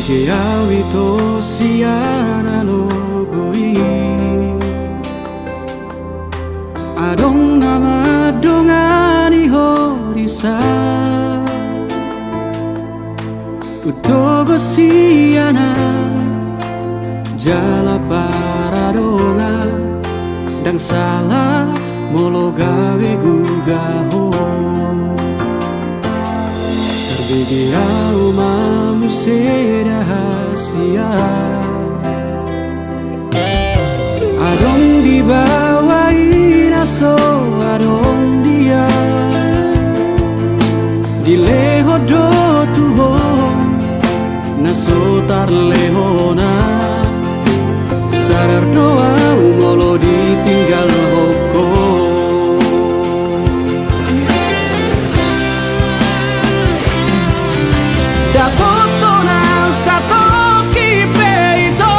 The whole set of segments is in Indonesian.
Terbege awito siana logoi Adong nama dongani horisa Utogo siana Jala paradonga Dang salah molo gawe gugaho Terbege au mamu rahasia Adong dibawain aso adong dia Dileho do tuho naso tar lehona Sadar doa umolo ditinggal hoko Dapoto na sato kipeito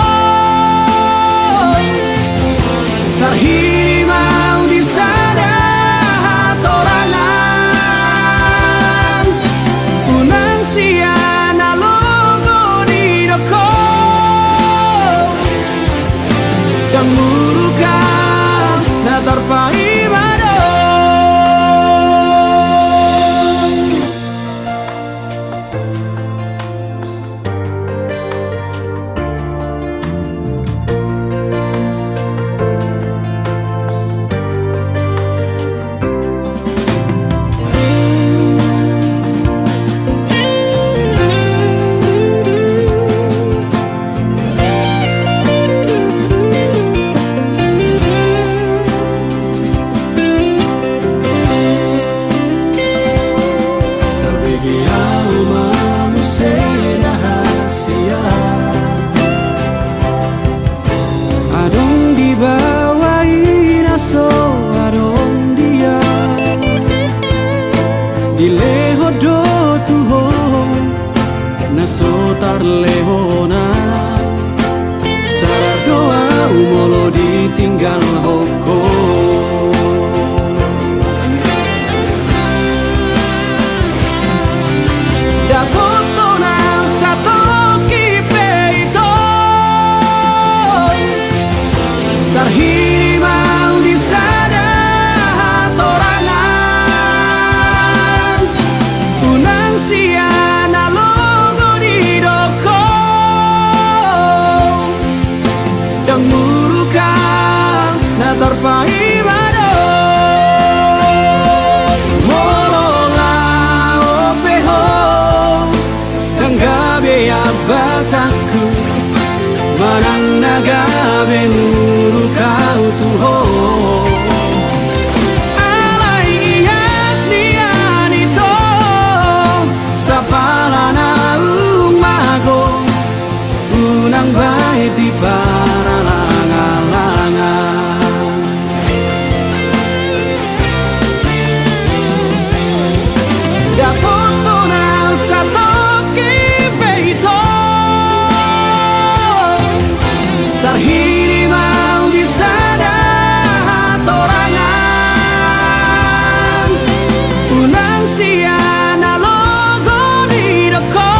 Terhiri mau di sana torangan Unang siana logo di doko Dan murukan na terpai Dileho do tuho naso tar lehona Sadar doa umolo ditinggal hoko Dapoto na sato kipeito Terhiri mau di sana siana logo di doko Dan murukan na terpai mado Molola opeho Dan gabe abataku Manang nagabe murukau tuho Unang baik di para langan-langan Dapoto na sato kipeito Terhiri mau di sana torangan Unang siana logo di doko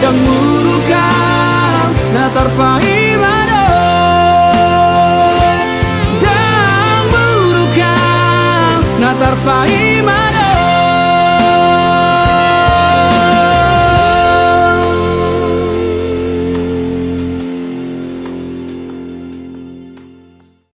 Dan murukan na terpai